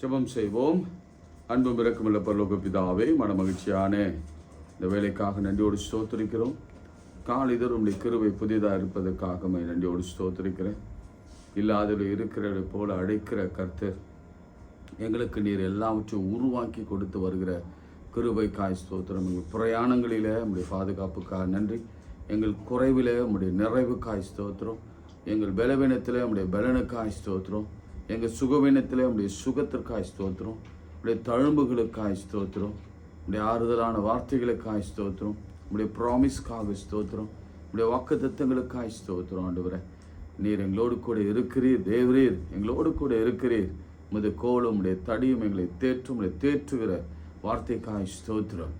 ஜெபம் செய்வோம். அன்பும் இரக்கமுள்ள பரலோக பிதாவே, மனமகிழ்ச்சியான இந்த வேலைக்காக நன்றியோடு ஸ்தோத்திரிக்கிறோம். காலைதோறும் உம்முடைய கிருபை புதிதாக இருப்பதற்காக நன்றியோடு ஸ்தோத்திரிக்கிறேன். இல்லாதவர்கள் இருக்கிறது போல அழைக்கிற கர்த்தர், எங்களுக்கு நீர் எல்லாவற்றையும் உருவாக்கி கொடுத்து வருகிற கிருபைக்காய் ஸ்தோத்திரம். எங்கள் பிரயாணங்களில் உம்முடைய பாதுகாப்புக்காக நன்றி. எங்கள் குறைவில் உம்முடைய நிறைவுக்காய் ஸ்தோத்திரம். எங்கள் பலவீனத்தில் உம்முடைய பலனுக்காய் ஸ்தோத்திரம். எங்கள் சுகவீனத்தில் உம்முடைய சுகத்திற்காய் ஸ்தோத்திரம். உடைய தழும்புகளுக்காய் ஸ்தோத்திரம். உடைய ஆறுதலான வார்த்தைகளுக்காய் ஸ்தோத்திரம். உடைய ப்ராமிஸ்க்காக ஸ்தோத்திரம். உடைய வாக்குத்தத்தங்களுக்காய் ஸ்தோத்திரம். ஆண்டவரே, நீர் எங்களோடு கூட இருக்கிறீர். தேவரீர் எங்களோடு கூட இருக்கிறீர். உமது கோலும் உடைய தடியும் எங்களை தேற்றுகிற வார்த்தைக்காய் ஸ்தோத்திரம்.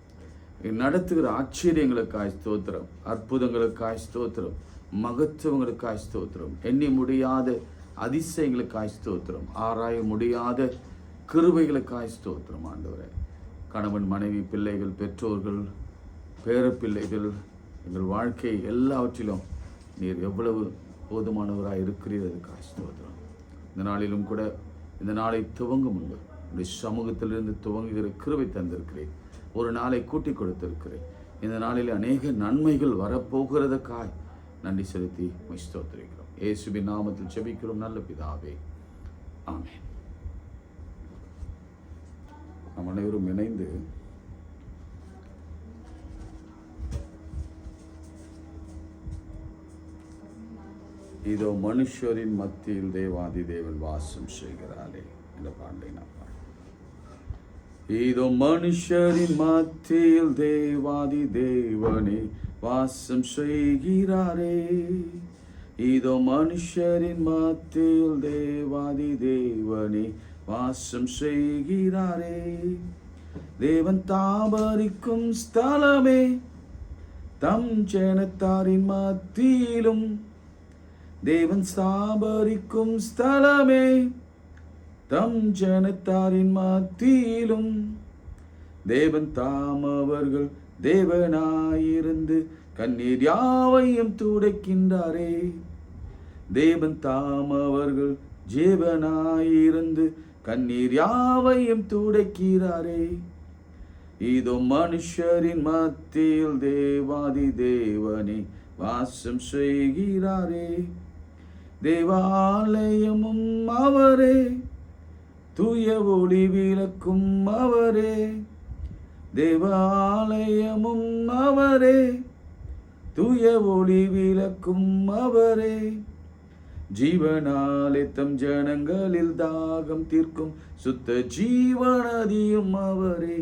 நடத்துகிற ஆச்சரியங்களுக்காய் ஸ்தோத்திரம். அற்புதங்களுக்காய் ஸ்தோத்திரம். மகத்துவங்களுக்காய் ஸ்தோத்திரம். எண்ணி முடியாத அதிசயங்களுக்காய் ஸ்தோத்திரம். ஆராய முடியாத கிருபைகளுக்காய் ஸ்தோத்திரம். ஆண்டவரே, கணவன், மனைவி, பிள்ளைகள், பெற்றோர்கள், பேரப்பிள்ளைகள், எங்கள் வாழ்க்கை எல்லாவற்றிலும் நீர் எவ்வளவு போதுமானவராக இருக்கிறீர். அதுக்காய் ஸ்தோத்திரம். இந்த நாளிலும் கூட, இந்த நாளை துவங்கும் முன்பு உடைய சமூகத்திலிருந்து துவங்குகிற கிருபை தந்திருக்கிறேன். ஒரு நாளை கூட்டி கொடுத்திருக்கிறேன். இந்த நாளில் அநேக நன்மைகள் வரப்போகிறதுக்காய் நன்றி செலுத்தி ஸ்தோத்திரிக்கிறோம். இயேசுவின் நாமத்தில் ஜெபிக்கிறோம் நல்ல பிதாவே, ஆமென். நாம் அனைவரும் இணைந்து இதோ மனுஷரின் மத்தியில் தேவாதி தேவன் வாசம் செய்கிறாரே என்ற பாண்டை நாம் இதோ மனுஷரின் மத்தியில் தேவாதி தேவனே வாசம் செய்கிறாரே. இதோ மனுஷரின் மத்தியில் தேவாதி தேவனே வாசம் செய்கிறாரே. தேவன் தாபரிக்கும் ஸ்தலமே, தம் ஜனத்தாரின் மத்தியிலும். தேவன் தாபரிக்கும் ஸ்தலமே, தம் ஜனத்தாரின் மத்தியிலும். தேவன் தாம் அவர்கள் தேவனாயிருந்து கண்ணீர் யாவையும் துடைக்கின்றாரே. தேவன் தாம் அவர்கள் ஜீவனாயிருந்து கண்ணீர் யாவையும் துடைக்கிறாரே. இதோ மனுஷரின் மத்தியில் தேவாதி தேவனே வாசம் செய்கிறாரே. தேவாலயமும் அவரே, தூய ஒளி விளக்கும் அவரே. தேவாலயமும் அவரே, தூய ஒளி விளக்கும் அவரே. ஜீவனாலே தம் ஜனங்களில் தாகம் தீர்க்கும் சுத்த ஜீவநதியும் அவரே.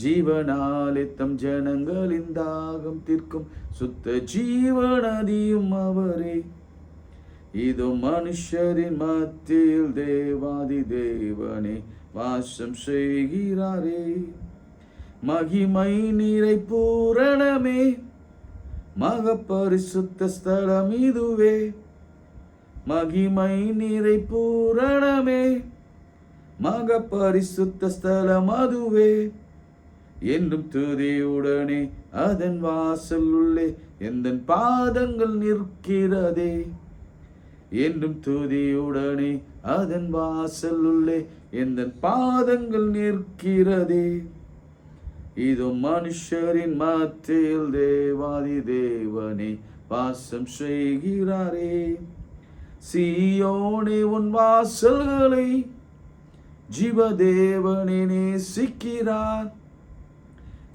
ஜீவனாலே தம் ஜனங்களின் தாகம் தீர்க்கும் சுத்த ஜீவநதியும் அவரே. இதோ மனுஷரின் மத்தியில் தேவாதி தேவனே வாசம் செய்கிறாரே. மகிமை நிறை பூரணமே, மக பரிசுத்த ஸ்தலம் இதுவே. மகிமை நிறை பூரணமே, மக பரிசுத்த ஸ்தலம் அதுவே. என்றும் துதியுடனே அதன் வாசல் உள்ளே எந்தன் பாதங்கள் நிற்கிறதே. என்றும் துதியுடனே அதன் வாசல் உள்ளே எந்தன் பாதங்கள் நிற்கிறதே. இதோ மனுஷரின் மத்தியில் தேவாதி தேவனே வாசம் செய்கிறாரே. சீயோனே, உன் வாசல்களை ஜீவதேவனே நேசிக்கிறார்.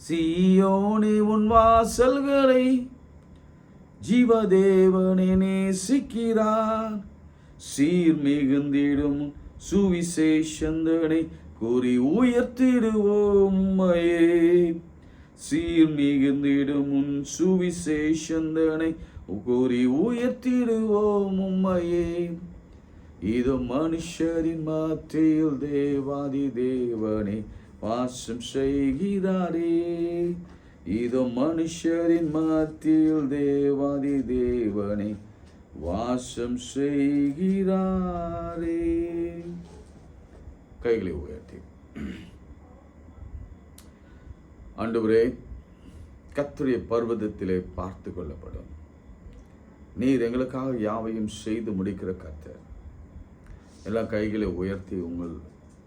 சீயோனே, உன் வாசல்களை ஜீவதேவனே நேசிக்கிறார். சீர் மிகுந்திடும் சுவிசேஷந்தனை கூறி உயர்த்திடுவோம் உம்மையே. சீர் மிகுந்திடும் உன் சுவிசேஷந்தனை கூறி உயர்த்திடுவோம் உம்மையே. இதோ மனுஷரின் மத்தியில் தேவாதி தேவனே வாசம் செய்கிறாரே. இதோ மனுஷரின் மத்தியில் தேவாதி தேவனே வாசம் செய்கிறாரே. கைகளை உயர்த்தி ஆண்டவரே, கர்த்தருடைய பர்வதத்திலே பார்த்து கொள்ளப்படும். நீர் எங்களுக்காக யாவையும் செய்து முடிக்கிற கர்த்தர். எல்லா கைகளை உயர்த்தி உங்கள்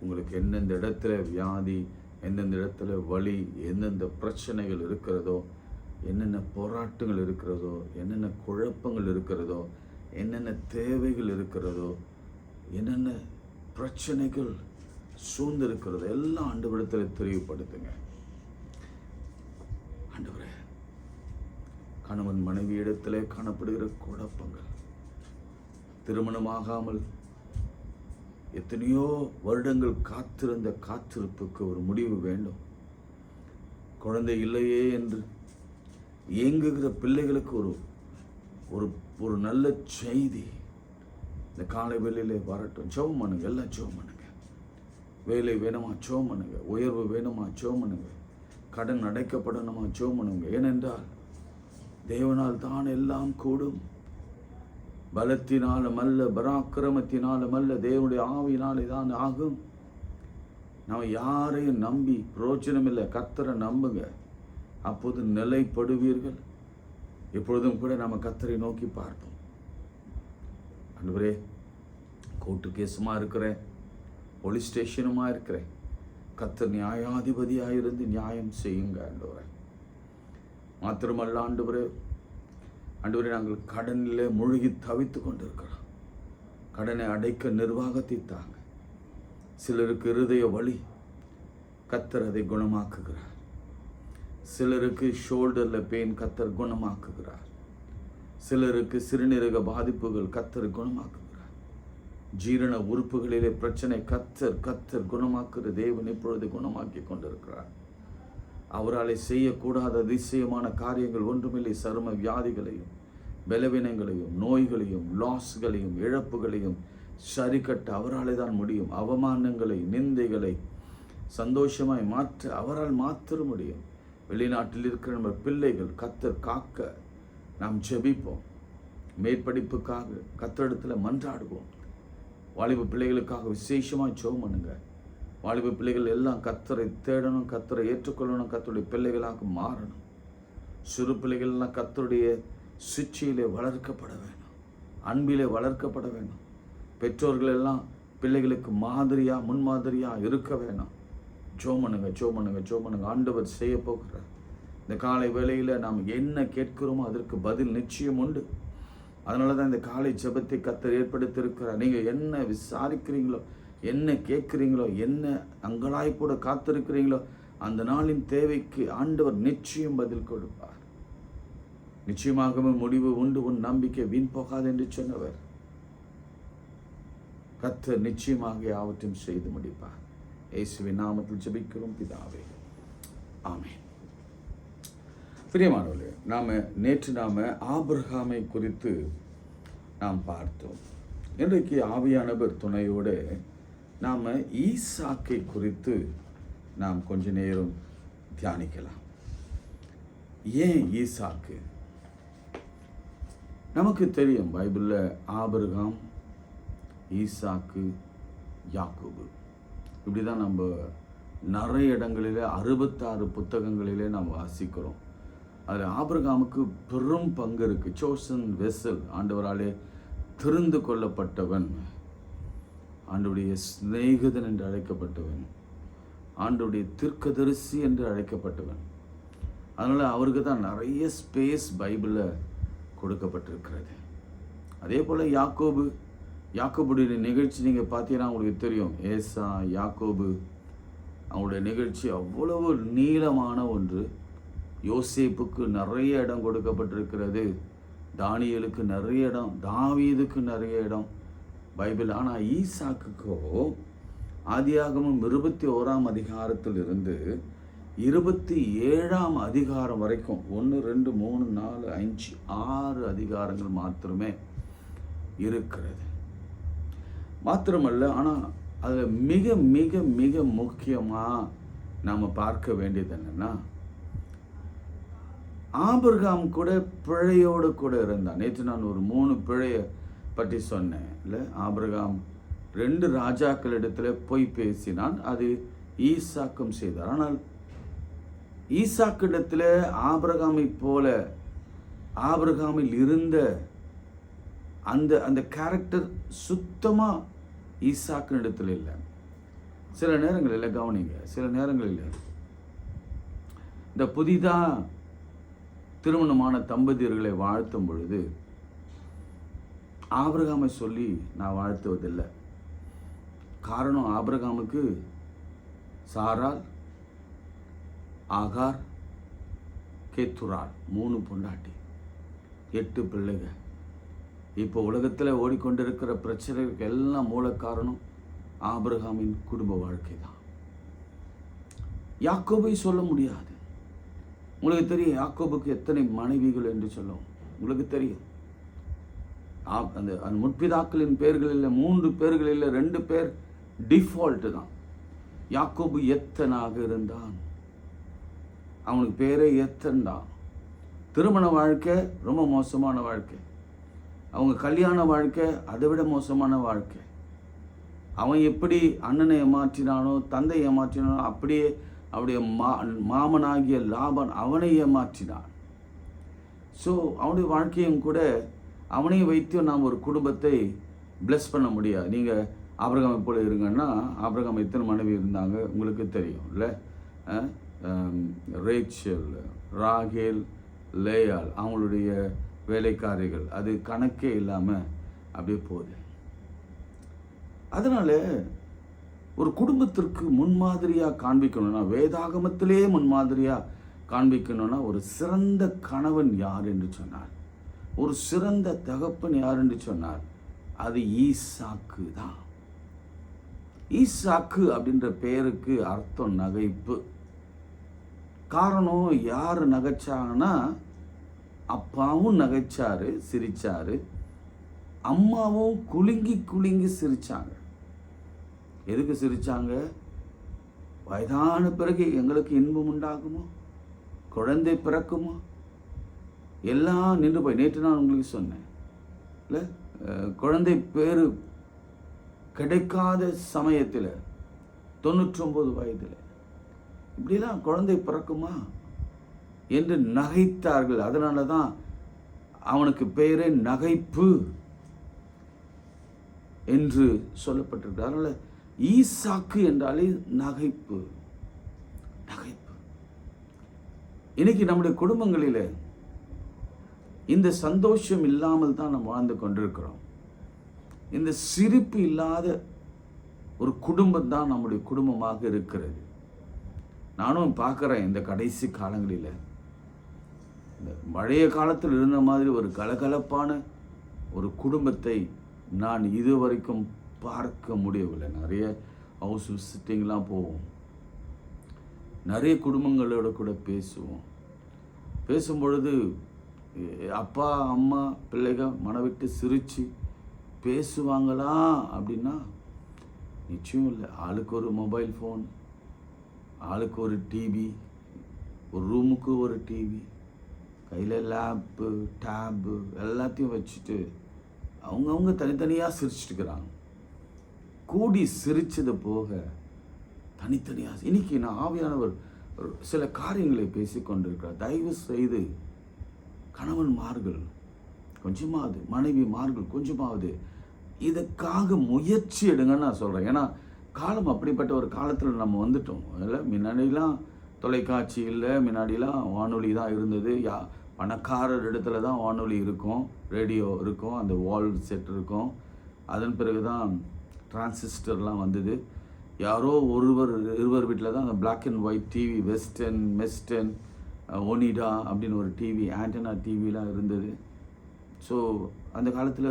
உங்களுக்கு எந்தெந்த இடத்துல வியாதி, எந்தெந்த இடத்துல வலி, எந்தெந்த பிரச்சனைகள் இருக்கிறதோ, என்னென்ன போராட்டங்கள் இருக்கிறதோ, என்னென்ன குழப்பங்கள் இருக்கிறதோ, என்னென்ன தேவைகள் இருக்கிறதோ, என்னென்ன பிரச்சனைகள் சூழ்ந்து இருக்கிறதோ எல்லாம் ஆண்டவரிடத்தில் தெளிவுபடுத்துங்க. ஆண்டவரே, கணவன் மனைவி இடத்திலே காணப்படுகிற குழப்பங்கள், திருமணமாகாமல் எத்தனையோ வருடங்கள் காத்திருந்த காத்திருப்புக்கு ஒரு முடிவு வேண்டும். குழந்தை இல்லையே என்று ஏங்குகிற பிள்ளைகளுக்கு ஒரு ஒரு நல்ல செய்தி இந்த காலை வேளையிலே வரட்டும். ஜெபம் பண்ணுங்க, எல்லாம் ஜெபம் பண்ணுங்க. வேலை வேணுமா ஜெபம் பண்ணுங்க, உயர்வு வேணுமா ஜெபம் பண்ணுங்க, கடன் அடைக்கப்படணுமா ஜெபம் பண்ணுங்க. ஏனென்றால் தேவனால் தான் எல்லாம் கூடும். பலத்தினாலும் அல்ல, பராக்கிரமத்தினாலும் அல்ல, தேவனுடைய ஆவியினாலே தான் ஆகும். நம்ம யாரையும் நம்பி பிரயோஜனம் இல்லை. கர்த்தரை நம்புங்க, அப்போது நிலைப்படுவீர்கள். எப்பொழுதும் கூட நம்ம கர்த்தரை நோக்கி பார்ப்போம். ஆண்டவரே, கோர்ட்டு கேஸுமா இருக்கிறேன், போலீஸ் ஸ்டேஷனுமா இருக்கிறேன், கர்த்தர் நியாயாதிபதியாக இருந்து நியாயம் செய்யுங்க ஆண்டவரே. மாத்திரமல்ல ஆண்டவரே, நாங்கள் கடனிலே மூழ்கி தவித்து கொண்டிருக்கிறோம். கடனை அடைக்க நிர்வாகத்தை தாங்க. சிலருக்கு இருதய வலி, கர்த்தர் அதை குணமாக்குகிறார். சிலருக்கு ஷோல்டரில் பெயின், கர்த்தர் குணமாக்குகிறார். சிலருக்கு சிறுநீரக பாதிப்புகள், கர்த்தர் குணமாக்குகிறார். ஜீரண உறுப்புகளிலே பிரச்சனை, கர்த்தர் குணமாக்குற தேவன் இப்பொழுது குணமாக்கி கொண்டிருக்கிறார். அவராலே செய்யக்கூடாத அதிசயமான காரியங்கள் ஒன்றுமில்லை. சரும வியாதிகளையும் பலவீனங்களையும் நோய்களையும் லாஸ்களையும் இழப்புகளையும் சரிக்கட்ட அவராலே தான் முடியும். அவமானங்களை நிந்தைகளை சந்தோஷமாய் மாற்ற அவரால் மாற்ற முடியும். வெளிநாட்டில் இருக்கிற நம்ம பிள்ளைகள் கர்த்தர் காக்க நாம் ஜெபிப்போம். மேற்படிப்புக்காக கர்த்தரிடத்தில் மன்றாடுவோம். வாலிப பிள்ளைகளுக்காக விசேஷமாக ஜெபம் பண்ணுங்க. வாலிப பிள்ளைகள் எல்லாம் கர்த்தரை தேடணும், கர்த்தரை ஏற்றுக்கொள்ளணும், கர்த்தருடைய பிள்ளைகளாக மாறணும். சிறு பிள்ளைகள்லாம் கர்த்தருடைய சிட்சையிலே வளர்க்கப்பட வேணும், அன்பிலே வளர்க்கப்பட வேணும். பெற்றோர்கள் எல்லாம் பிள்ளைகளுக்கு மாதிரியா முன்மாதிரியா இருக்க வேணும். ஜெபம் பண்ணுங்க. ஆண்டவர் செய்ய போகிறார். இந்த காலை வேளையில் நாம் என்ன கேட்கிறோமோ அதற்கு பதில் நிச்சயம் உண்டு. அதனால தான் இந்த காலை ஜெபத்தை கர்த்தர் ஏற்படுத்தியிருக்கிறார். நீங்கள் என்ன விசாரிக்கிறீங்களோ, என்ன கேட்குறீங்களோ, என்ன அங்கலாய்ப்போட காத்திருக்கிறீங்களோ, அந்த நாளின் தேவைக்கு ஆண்டவர் நிச்சயம் பதில் கொடுப்பார். நிச்சயமாகவே முடிவு உண்டு, உன் நம்பிக்கை வீண் போகாது என்று சொன்னவர் கர்த்தர் நிச்சயமாக யாவற்றையும் செய்து முடிப்பார். இயேசுவின் நாமத்தில் ஜெபிக்கிறோம் பிதாவே, ஆமென். பிரியமானவர்களே, நேற்று ஆபிரகாமை குறித்து நாம் பார்த்தோம். இன்றைக்கு ஆவியானவர் துணையோடு நாம் ஈசாக்கை குறித்து நாம் கொஞ்ச நேரம் தியானிக்கலாம். ஏன் ஈசாக்கு? நமக்கு தெரியும், பைபிளில் ஆபிரகாம், ஈசாக்கு, யாக்கோபு, இப்படி தான் நம்ம நிறைய இடங்களிலே 66 புத்தகங்களிலே நாம் வாசிக்கிறோம். அதில் ஆபிரகாமுக்கு பெரும் பங்கு இருக்குது. சோசன் வெசல், ஆண்டவராலே தெரிந்து கொள்ளப்பட்டவன், ஆண்டவருடைய சிநேகிதன் என்று அழைக்கப்பட்டவன், ஆண்டவருடைய தீர்க்கதரிசி என்று அழைக்கப்பட்டவன். அதனால் அவருக்கு தான் நிறைய ஸ்பேஸ் பைபிளில் கொடுக்கப்பட்டிருக்கிறது. அதே போல் யாக்கோபுடைய நிகழ்ச்சி நீங்கள் பார்த்தீங்கன்னா உங்களுக்கு தெரியும். ஏசா, யாக்கோபு, அவங்களுடைய நிகழ்ச்சி அவ்வளவு நீளமான ஒன்று. யோசேப்புக்கு நிறைய இடம் கொடுக்கப்பட்டிருக்கிறது, தானியேலுக்கு நிறைய இடம், தாவீதுக்கு நிறைய இடம் பைபிள். ஆனால் ஈசாக்குக்கோ ஆதியாகமம் 21ஆம் அதிகாரத்தில் இருந்து 27ஆம் அதிகாரம் வரைக்கும் 1, 2, 3, 4, 5, 6 அதிகாரங்கள் மாத்திரமே இருக்கிறது. மாத்திரமல்ல, ஆனால் அதில் மிக மிக மிக முக்கியமாக நாம் பார்க்க வேண்டியது என்னென்னா, ஆபிரகாம் கூட பிழையோடு கூட இருந்தான். நேற்று நான் ஒரு 3 பிழையை பற்றி சொன்னேன் இல்லை? ஆபிரகாம் 2 ராஜாக்களிடத்தில் போய் பேசினான், அது ஈசாக்கும் செய்தார். ஆனால் ஈசாக்கிடத்தில் ஆபிரகாமை போல ஆபிரகாமில் இருந்த அந்த கேரக்டர் சுத்தமாக ஈசாக்கினிடத்தில் இல்லை. சில நேரங்களில் கவனிங்க, சில நேரங்களில் இந்த புதிதாக திருமணமான தம்பதியர்களை வாழ்த்தும் பொழுது ஆபிரகாமை சொல்லி நான் வாழ்த்துவதில்லை. காரணம், ஆபிரகாமுக்கு சாராள், ஆகார், கேத்துராள் 3 பொண்டாட்டி, 8 பிள்ளைகள். இப்போ உலகத்தில் ஓடிக்கொண்டிருக்கிற பிரச்சனைகளுக்கு எல்லாம் மூல காரணம் ஆபிரகாமின் குடும்ப வாழ்க்கை தான். யாக்கோபை சொல்ல முடியாது. உங்களுக்கு தெரியும் யாக்கோபுக்கு எத்தனை மனைவிகள் என்று சொல்லும். உங்களுக்கு தெரியும். அந்த முற்பிதாக்களின் பேர்களில் 3 பேர்களில் 2 பேர் டிஃபால்ட்டு தான். யாக்கோபு எத்தனாக இருந்தான். அவனுக்கு பேரே எத்தன் தான். திருமண வாழ்க்கை ரொம்ப மோசமான வாழ்க்கை. அவங்க கல்யாண வாழ்க்கை அதை விட மோசமான வாழ்க்கை. அவன் எப்படி அண்ணனை ஏமாற்றினானோ, தந்தை ஏமாற்றினானோ, அப்படியே அவருடைய மாமனாகிய லாபான் அவனை ஏமாற்றினான். ஸோ அவனுடைய வாழ்க்கையும் கூட அவனையும் வைத்து நாம் ஒரு குடும்பத்தை பிளஸ் பண்ண முடியாது. நீங்கள் ஆபிரகாமை போல இருங்கன்னா, ஆபிரகாம் எத்தனை மனைவி இருந்தாங்க உங்களுக்கு தெரியும் இல்லை? ரேச்சல், ராகேல், லேயால், அவங்களுடைய வேலைக்காரிகள், அது கணக்கே இல்லாமல் அப்படியே போகுது. அதனால் ஒரு குடும்பத்திற்கு முன்மாதிரியாக காண்பிக்கணும்னா, வேதாகமத்திலே முன்மாதிரியாக காண்பிக்கணும்னா, ஒரு சிறந்த கணவன் யார் என்று சொன்னார், ஒரு சிறந்த தகப்பன் யார் என்று சொன்னார், அது ஈசாக்கு தான். ஈசாக்கு அப்படின்ற பெயருக்கு அர்த்தம் நகைப்பு. காரணம், யார் நகைச்சாங்கன்னா, அப்பாவும் நகைச்சாரு, சிரிச்சாரு, அம்மாவும் குலுங்கி குலுங்கி சிரிச்சாங்க. எதுக்கு சிரிச்சாங்க? வயதான பிறகு எங்களுக்கு இன்பம் உண்டாகுமோ, குழந்தை பிறக்குமோ, எல்லாம் நின்று போய். நேற்று நான் உங்களுக்கு சொன்னேன் இல்லை, குழந்தை பேரு கிடைக்காத சமயத்தில் 99 வயதில் இப்படிலாம் குழந்தை பிறக்குமா என்று நகைத்தார்கள். அதனால தான் அவனுக்கு பெயரே நகைப்பு என்று சொல்லப்பட்டிருக்கு. அதனால ஈசாக்கு என்றாலே நகைப்பு. நகைப்பு. இன்னைக்கு நம்முடைய குடும்பங்களில் இந்த சந்தோஷம் இல்லாமல் தான் நம்ம வாழ்ந்து கொண்டிருக்கிறோம். இந்த சிரிப்பு இல்லாத ஒரு குடும்பம் தான் நம்முடைய குடும்பமாக இருக்கிறது. நானும் பார்க்குறேன் இந்த கடைசி காலங்களில், இந்த பழைய காலத்தில் இருந்த மாதிரி ஒரு கலகலப்பான ஒரு குடும்பத்தை நான் இதுவரைக்கும் பார்க்க முடியவில்லை. நிறைய ஹவுஸ் விசிட்டிங்லாம் போவோம், நிறைய குடும்பங்களோட கூட பேசும்பொழுது அப்பா அம்மா பிள்ளைகள் மனவிட்டு சிரித்து பேசுவாங்களா அப்படின்னா நிச்சயம் இல்லை. ஆளுக்கு ஒரு மொபைல் ஃபோன், ஆளுக்கு ஒரு டிவி, ஒரு ரூமுக்கு ஒரு டிவி, கையில் லேப்பு டேப்பு எல்லாத்தையும் வச்சுட்டு அவங்கவுங்க தனித்தனியாக சிரிச்சுட்டுக்கிறாங்க. கூடி சிரிச்சது போக தனித்தனியாக. இன்னைக்கு நான் ஆவியானவர் சில காரியங்களை பேசி கொண்டிருக்கிறார். தயவு செய்து கணவன்மார்கள் கொஞ்சமாவது, மனைவிமார்கள் கொஞ்சமாவது இதுக்காக முயற்சி எடுங்கன்னு நான் சொல்கிறேன். ஏன்னா காலம் அப்படிப்பட்ட ஒரு காலத்தில் நம்ம வந்துட்டோம் இல்லை. முன்னாடிலாம் தொலைக்காட்சி இல்லை, முன்னாடிலாம் வானொலி தான் இருந்தது. பணக்காரர் இடத்துல தான் வானொலி இருக்கும், ரேடியோ இருக்கும், அந்த வால் செட் இருக்கும். அதன் பிறகு தான் டிரான்சிஸ்டர்லாம் வந்தது. யாரோ இருவர் வீட்டில் தான் அந்த black and white TV, western Onida அப்படின்னு ஒரு டிவி, ஆண்டனா டிவிலாம் இருந்தது. ஸோ அந்த காலத்தில்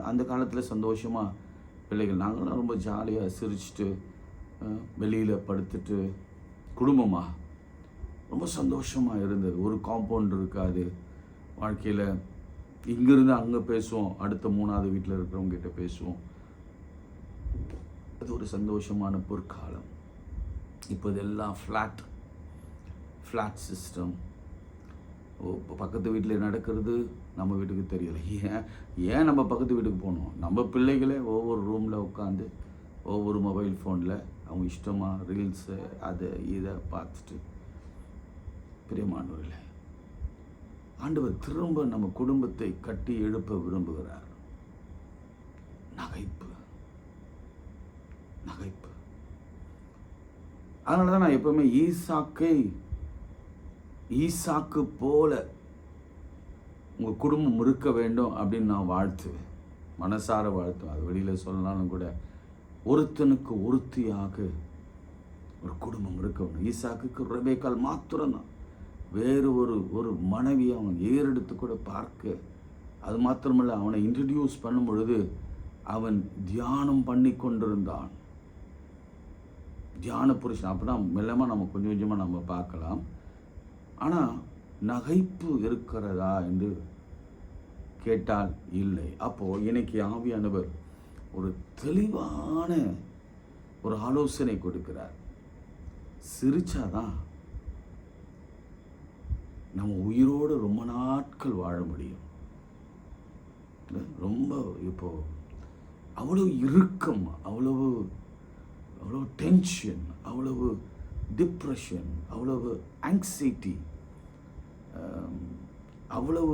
அந்த காலத்தில் சந்தோஷமாக பிள்ளைகள் நாங்களாம் ரொம்ப ஜாலியாக சிரிச்சுட்டு வெளியில் படுத்துட்டு குடும்பமாக ரொம்ப சந்தோஷமாக இருந்தது. ஒரு காம்பவுண்ட் இருக்காது வாழ்க்கையில். இங்கேருந்து அங்கே பேசுவோம், அடுத்த 3வது வீட்டில் இருக்கிறவங்ககிட்ட பேசுவோம். அது ஒரு சந்தோஷமான பொற்காலம். இப்போ இதெல்லாம் ஃப்ளாட் சிஸ்டம். பக்கத்து வீட்டில் நடக்கிறது நம்ம வீட்டுக்கு தெரியலை. ஏன் நம்ம பக்கத்து வீட்டுக்கு போகணும்? நம்ம பிள்ளைகளே ஒவ்வொரு ரூமில் உட்காந்து ஒவ்வொரு மொபைல் ஃபோனில் அவங்க இஷ்டமாக ரீல்ஸு அதை இதை பார்த்துட்டு. பிரியமானவர்களே, ஆண்டவர் திரும்ப நம்ம குடும்பத்தை கட்டி எழுப்ப விரும்புகிறார். நகைப்பு. அதனால தான் நான் எப்பவுமே ஈசாக்கு போல உங்கள் குடும்பம் இருக்க வேண்டும் அப்படின்னு நான் வாழ்த்துவேன், மனசார வாழ்த்துவேன். அது வெளியில் சொல்லனாலும் கூட ஒருத்தனுக்கு ஒருத்தியாக ஒரு குடும்பம் இருக்க வேண்டும். ஈசாக்குக்கு ரெபேக்காள் மாத்திரம்தான், வேறு ஒரு மனைவியை அவன் ஏறெடுத்து கூட பார்க்க. அது மாத்திரமல்ல, அவனை இன்ட்ரடியூஸ் பண்ணும் பொழுது அவன் தியானம் பண்ணி கொண்டிருந்தான். தியான புருஷன் அப்போ தான் மெல்லமாக நம்ம கொஞ்சம் கொஞ்சமாக நம்ம பார்க்கலாம். ஆனால் நகைப்பு இருக்கிறதா என்று கேட்டால் இல்லை. அப்போது இன்னைக்கு ஆவியானவர் ஒரு தெளிவான ஒரு ஆலோசனை கொடுக்கிறார். சிரிச்சாதான் நம்ம உயிரோடு ரொம்ப நாட்கள் வாழ முடியும். ரொம்ப இப்போ அவ்வளவு இறுக்கம், அவ்வளவு டென்ஷன், அவ்வளவு டிப்ரெஷன், அவ்வளவு ஆங்ஸைட்டி, அவ்வளவு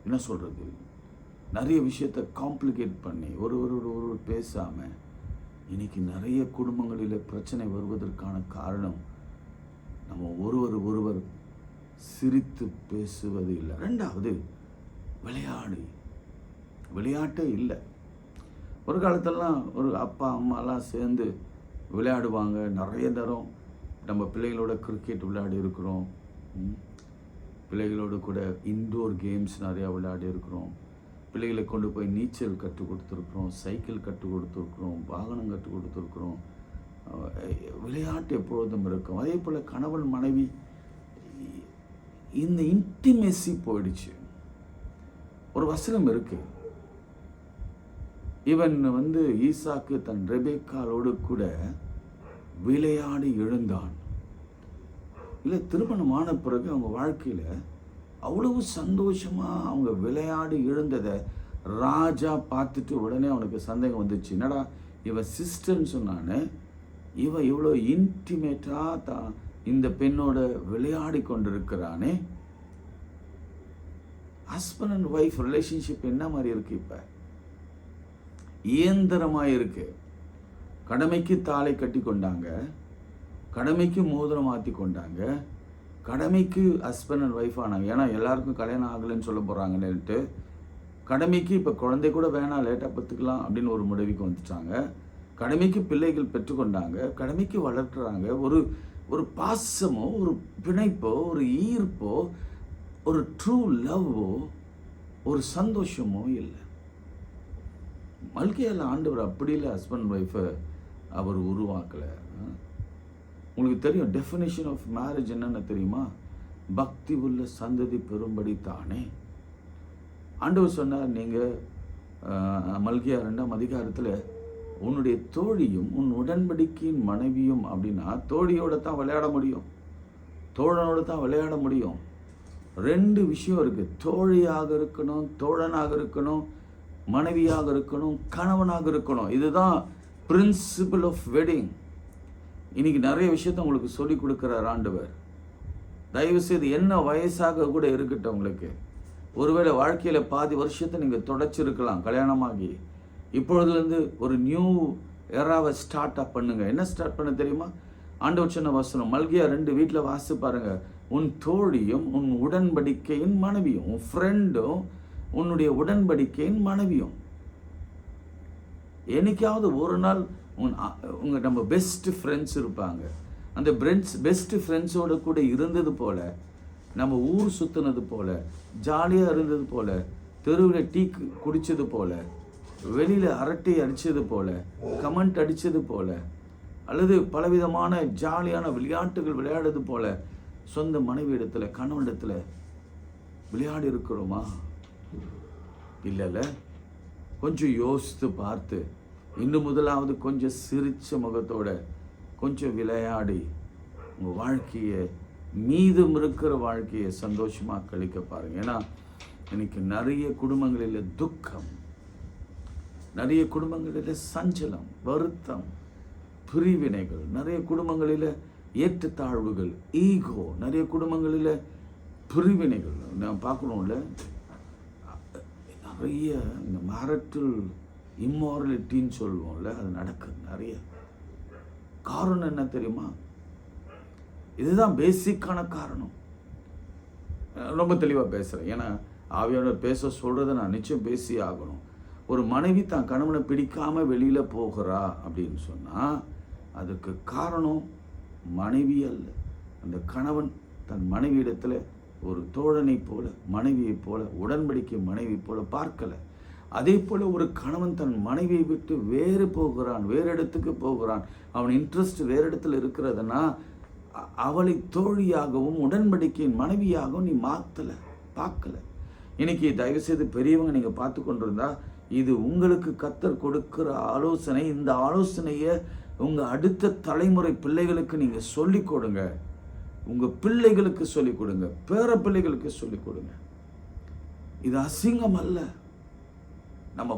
என்ன சொல்கிறது, நிறைய விஷயத்தை காம்ப்ளிகேட் பண்ணி ஒரு பேசாமல் இன்னைக்கு நிறைய குடும்பங்களில் பிரச்சனை வருவதற்கான காரணம் நம்ம ஒருவர் சிரித்து பேசுவது இல்லை. ரெண்டாவது, விளையாட்டே இல்லை. ஒரு காலத்திலலாம் ஒரு அப்பா அம்மாலாம் சேர்ந்து விளையாடுவாங்க. நிறைய தரம் நம்ம பிள்ளைகளோட கிரிக்கெட் விளையாடி இருக்கிறோம், பிள்ளைகளோடு கூட இன்டோர் கேம்ஸ் நிறையா விளையாடி இருக்கிறோம், பிள்ளைகளை கொண்டு போய் நீச்சல் கற்றுக் கொடுத்துருக்குறோம், சைக்கிள் கற்றுக் கொடுத்துருக்குறோம், வாகனம் கற்றுக் கொடுத்துருக்குறோம். விளையாட்டு எப்பொழுதும் இருக்கும். அதே போல் கணவன் மனைவி இந்த இன்டிமேசி போயிடுச்சு. ஒரு வசனம் இருக்கு, இவன் ஈசாக்கு தன் ரெபேக்காளோடு கூட விளையாடி எழுந்தான். இல்லை, திருமணமான பிறகு அவங்க வாழ்க்கையில் அவ்வளவு சந்தோஷமாக அவங்க விளையாடி எழுந்ததை ராஜா பார்த்துட்டு உடனே அவனுக்கு சந்தேகம் வந்துச்சு. என்னடா இவன் சிஸ்டர்ன்னு சொன்னானே, இவன் இவ்வளோ இன்டிமேட்டாக தான் இந்த பெண்ணோட விளையாடி கொண்டிருக்கிறானே. ஹஸ்பண்ட் அண்ட் ஒய்ஃப் ரிலேஷன்ஷிப் என்ன மாதிரி இருக்கு? இப்போ இயந்திரமாக இருக்கு. கடமைக்கு தாலை கட்டி கொண்டாங்க, கடமைக்கு மோதிரம் மாற்றி கொண்டாங்க, கடமைக்கு ஹஸ்பண்ட் அண்ட் ஒய்ஃப் ஆனாங்க. ஏன்னா எல்லாருக்கும் கல்யாணம் ஆகலைன்னு சொல்ல போகிறாங்கன்னுட்டு கடமைக்கு இப்போ குழந்தை கூட வேணாம், லேட்டாக பெற்றுக்கலாம் அப்படின்னு ஒரு முடிவுக்கு வந்துட்டாங்க. கடமைக்கு பிள்ளைகள் பெற்றுக்கொண்டாங்க, கடமைக்கு வளர்க்குறாங்க. ஒரு பாசமோ, ஒரு பிணைப்போ, ஒரு ஈர்ப்போ, ஒரு ட்ரூ லவ்வோ, ஒரு சந்தோஷமோ இல்லை. மல்கியால ஆண்டவர் அப்படி இல்லை, ஹஸ்பண்ட் ஒய்ஃபை அவர் உருவாக்கலை. உங்களுக்கு தெரியும் டெஃபினேஷன் ஆஃப் மேரேஜ் என்னென்ன தெரியுமா? பக்தி உள்ள சந்ததி பெறும்படி தானே. ஆண்டவர் சொன்னார், நீங்கள் மல்கியா 2ஆம் அதிகாரத்தில் உன்னுடைய தோழியும் உன் உடன்படிக்கையின் மனைவியும் அப்படின்னா தோழியோட தான் விளையாட முடியும், தோழனோடு தான் விளையாட முடியும். 2 விஷயம் இருக்குது. தோழியாக இருக்கணும், தோழனாக இருக்கணும், மனைவியாக இருக்கணும், கணவனாக இருக்கணும். இதுதான் பிரின்சிபிள் ஆஃப் வெட்டிங். இன்னைக்கு நிறைய விஷயத்த உங்களுக்கு சொல்லிக் கொடுக்குறார் ஆண்டவர். தயவுசெய்து என்ன வயசாக கூட இருக்கட்டும், உங்களுக்கு ஒருவேளை வாழ்க்கையில் பாதி வருஷத்தை நீங்கள் தொடச்சிருக்கலாம் கல்யாணமாகி. இப்பொழுதுலேருந்து ஒரு நியூ எராவை ஸ்டார்ட் அப் பண்ணுங்க. என்ன ஸ்டார்ட் பண்ண தெரியுமா? ஆண்டவர் சொன்ன வசனம் மல்கியா 2 வீட்டில் வாசி பாருங்க. உன் தோழியும் உன் உடன்படிக்கையின் மனைவியும், உன் ஃப்ரெண்டும் உன்னுடைய உடன்படிக்கையின் மனைவியும். என்னைக்காவது ஒரு நாள் நம்ம பெஸ்ட் ஃப்ரெண்ட்ஸ் இருப்பாங்க. அந்த பெஸ்ட் ஃப்ரெண்ட்ஸோடு கூட இருந்தது போல, நம்ம ஊர் சுற்றினது போல, ஜாலியாக இருந்தது போல, தெருவில் டீ குடித்தது போல, வெளியில் அரட்டை அடித்தது போல, கமெண்ட் அடித்தது போல, அல்லது பலவிதமான ஜாலியான விளையாட்டுகள் விளையாடுறது போல சொந்த மனைவி இடத்துல, கணவனிடத்தில் விளையாடி இருக்கிறோமா? இல்லைல்ல. கொஞ்சம் யோசித்து பார்த்து இன்னும் முதலாவது கொஞ்சம் சிரிச்ச முகத்தோட கொஞ்சம் விளையாடி உங்கள் வாழ்க்கையை, மீதம் இருக்கிற வாழ்க்கையை சந்தோஷமாக கழிக்க பாருங்கள். ஏன்னா இன்னைக்கு நிறைய குடும்பங்களில் துக்கம், நிறைய குடும்பங்களில் சஞ்சலம், வருத்தம், பிரிவினைகள், நிறைய குடும்பங்களில் ஏற்றத்தாழ்வுகள், ஈகோ, நிறைய குடும்பங்களில் பிரிவினைகள் நான் பார்க்கணும்ல. நிறைய இந்த மேரிட்டல் இம்மாரலிட்டின்னு சொல்லுவோம்ல, அது நடக்குது நிறைய. காரணம் என்ன தெரியுமா? இதுதான் பேசிக்கான காரணம். ரொம்ப தெளிவாக பேசுகிறேன், ஏன்னா ஆவியானவர் பேச சொல்கிறத நான் நிச்சயம் பேசி ஆகணும். ஒரு மனைவி தான் கணவனை பிடிக்காமல் வெளியில் போகிறா அப்படின்னு சொன்னால் அதுக்கு காரணம் மனைவி அல்ல. அந்த கணவன் தன் மனைவியிடத்தில் ஒரு தோழனை போல, மனைவியை போல, உடன்படிக்கை மனைவி போல பார்க்கலை. அதே போல் ஒரு கணவன் தன் மனைவியை விட்டு வேறு போகிறான், வேறு இடத்துக்கு போகிறான், அவன் இன்ட்ரெஸ்ட் வேறு இடத்துல இருக்கிறதுனா அவளை தோழியாகவும் உடன்படிக்கையின் மனைவியாகவும் நீ மாற்றலை, பார்க்கலை. இன்னைக்கு தயவுசெய்து பெரியவங்க நீங்கள் பார்த்து கொண்டிருந்தா இது உங்களுக்கு கர்த்தர் கொடுக்கிற ஆலோசனை. இந்த ஆலோசனையை உங்கள் அடுத்த தலைமுறை பிள்ளைகளுக்கு நீங்கள் சொல்லிக் கொடுங்க. உங்கள் பிள்ளைகளுக்கு சொல்லிக் கொடுங்க, பேர பிள்ளைகளுக்கு சொல்லிக் கொடுங்க. இது அசிங்கம் அல்ல. நம்ம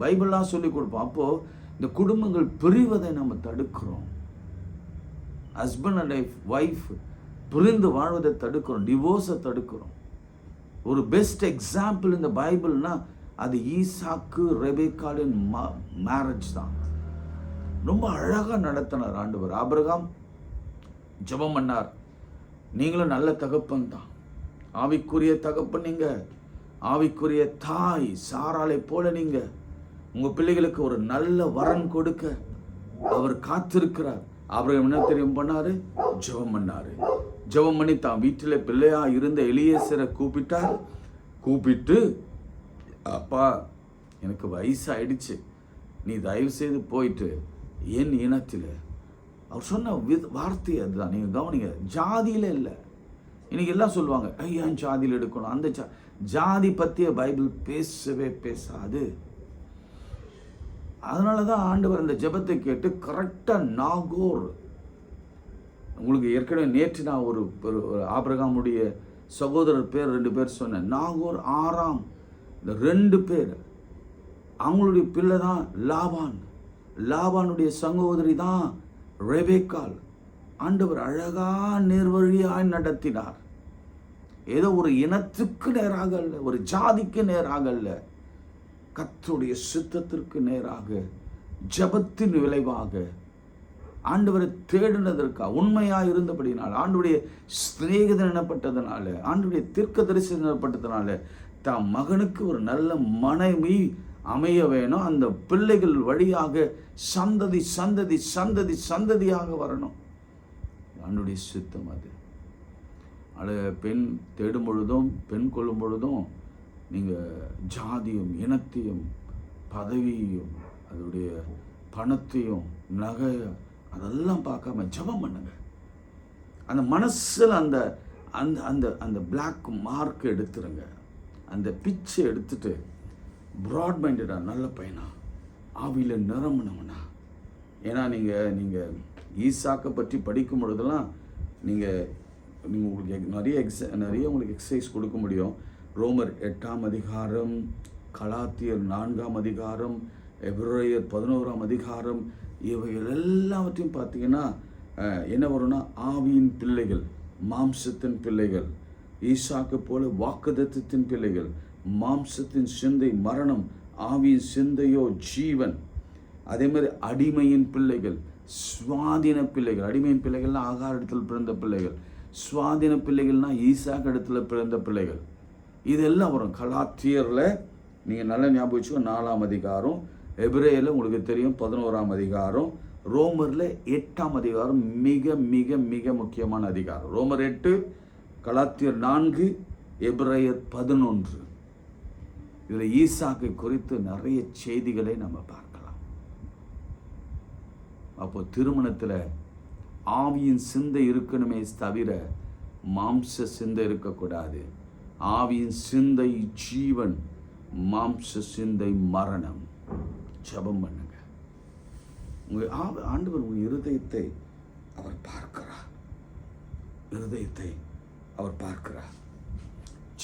பைபிள்லாம் சொல்லிக் கொடுப்போம். அப்போது இந்த குடும்பங்கள் பிரிவதை நம்ம தடுக்கிறோம். ஹஸ்பண்ட் அண்ட் ஒய்ஃப் புரிந்து வாழ்வதை தடுக்கிறோம், டிவோர்ஸை தடுக்கிறோம். ஒரு பெஸ்ட் எக்ஸாம்பிள் இந்த பைபிள்னா அது ஈசாக்கு ரெபேக்காலின் மேரேஜ் தான். ரொம்ப அழகாக நடத்தினார் ஆண்டவர். ஆபிரகாம் ஜெபம் பண்ணார், நீங்களும் நல்ல தகப்பன் தான், ஆவிக்குரிய தகப்பன் நீங்கள், ஆவிக்குரிய தாய் சாராளை போல நீங்கள் உங்கள் பிள்ளைகளுக்கு ஒரு நல்ல வரன் கொடுக்க அவர் காத்திருக்கிறார். ஆபிரகாம் என்ன தெரியும் பண்ணாரு? ஜெபம் பண்ணாரு. ஜெபம் பண்ணி தான் வீட்டில் பிள்ளையா இருந்த எலியேசரை கூப்பிட்டு அப்பா எனக்கு வயசாயிடுச்சு, நீ தயவு செய்து போயிட்டு என் இனத்தில், அவர் சொன்ன வார்த்தை அதுதான். நீங்கள் கவனிங்க, ஜாதியில் இல்லை. இன்னைக்கு எல்லாம் சொல்லுவாங்க ஏன் ஜாதியில் எடுக்கணும், அந்த ஜாதி பற்றிய பைபிள் பேசவே பேசாது. அதனால தான் ஆண்டவர் அந்த ஜெபத்தை கேட்டு கரெக்டாக நாகோர், உங்களுக்கு ஏற்கனவே நேற்று நான் ஒரு ஆபிரகாமுடைய சகோதரர் பேர் 2 பேர் சொன்னேன். நாகோர், ஆராம், இந்த 2 பேர் அவங்களுடைய பிள்ளை தான் லாபான். லாபானுடைய சகோதரி தான் ரெபேக்காள். ஆண்டவர் அழகா நேர்வழியாய் நடத்தினார். ஏதோ ஒரு இனத்துக்கு நேராக அல்ல, ஒரு ஜாதிக்கு நேராக அல்ல, கர்த்தருடைய சித்தத்திற்கு நேராக ஜெபத்தின் விளைவாக ஆண்டவரை தேடினதற்காக உண்மையாக இருந்தபடினால, ஆண்டவருடைய சிநேகிதன் எனப்பட்டதுனால, ஆண்டவருடைய தீர்க்கதரிசி எனப்பட்டதுனால தம் மகனுக்கு ஒரு நல்ல மனைவி அமைய வேணும். அந்த பிள்ளைகள் வழியாக சந்ததி சந்ததி சந்ததி சந்ததியாக வரணும். ஆண்டவருடைய சித்தம் அது. பெண் தேடும் பொழுதும் பெண் கொள்ளும் பொழுதும் நீங்கள் ஜாதியும் இனத்தையும் பதவியையும் அதோடைய பணத்தையும் நகை அதெல்லாம் பார்க்காம ஜெபம் பண்ணுங்க. அந்த மனசில் அந்த அந்த அந்த அந்த பிளாக் மார்க் எடுத்துருங்க. அந்த பிச்சை எடுத்துட்டு ப்ராட் மைண்டடா, நல்ல பையனா, ஆவியில் நிரம்பினவனா. ஏன்னா நீங்கள் ஈசாக்கை பற்றி படிக்கும் பொழுதெல்லாம் நீங்கள் உங்களுக்கு நிறைய உங்களுக்கு எக்ஸசைஸ் கொடுக்க முடியும். ரோமர் 8ஆம் அதிகாரம், கலாத்தியர் 4ஆம் அதிகாரம், எபிரேயர் 11ஆம் அதிகாரம், இவைகள் எல்லாவற்றையும் பார்த்தீங்கன்னா என்ன வரும்னா ஆவியின் பிள்ளைகள், மாம்சத்தின் பிள்ளைகள், ஈசாக்கு போல வாக்குத்தத்தத்தின் பிள்ளைகள். மாம்சத்தின் சிந்தை மரணம், ஆவியின் சிந்தையோ ஜீவன். அதே மாதிரி அடிமையின் பிள்ளைகள், சுவாதீன பிள்ளைகள். அடிமையின் பிள்ளைகள்லாம் ஆகார் இடத்தில் பிறந்த பிள்ளைகள், சுவாதீன பிள்ளைகள்னா ஈசாக்கு இடத்துல பிறந்த பிள்ளைகள். இதெல்லாம் வரும். கலாத்தியரில் நீங்கள் நல்ல ஞாபகம் வச்சுக்கோ 4ஆம் அதிகாரம், எபிரேயரில் உங்களுக்கு தெரியும் 11ஆம் அதிகாரம், ரோமரில் 8ஆம் அதிகாரம் மிக மிக மிக முக்கியமான அதிகாரம். ரோமர் 8, கலாத்தியர் 4, எபிரேயர் 11. இதில் ஈசாக்கை குறித்து நிறைய செய்திகளை நம்ம பார்க்கலாம். அப்போ திருமணத்தில் ஆவியின் சிந்தை இருக்கணுமே தவிர மாம்ச சிந்தை இருக்கக்கூடாது. ஆவியின் சிந்தை ஜீவன், மாம்ச சிந்தை மரணம். ஜெபம் பண்ணுங்க. உங்கள் ஆண்டவர் உங்கள் இருதயத்தை அவர் பார்க்கிறார். இருதயத்தை அவர் பார்க்கிறார்.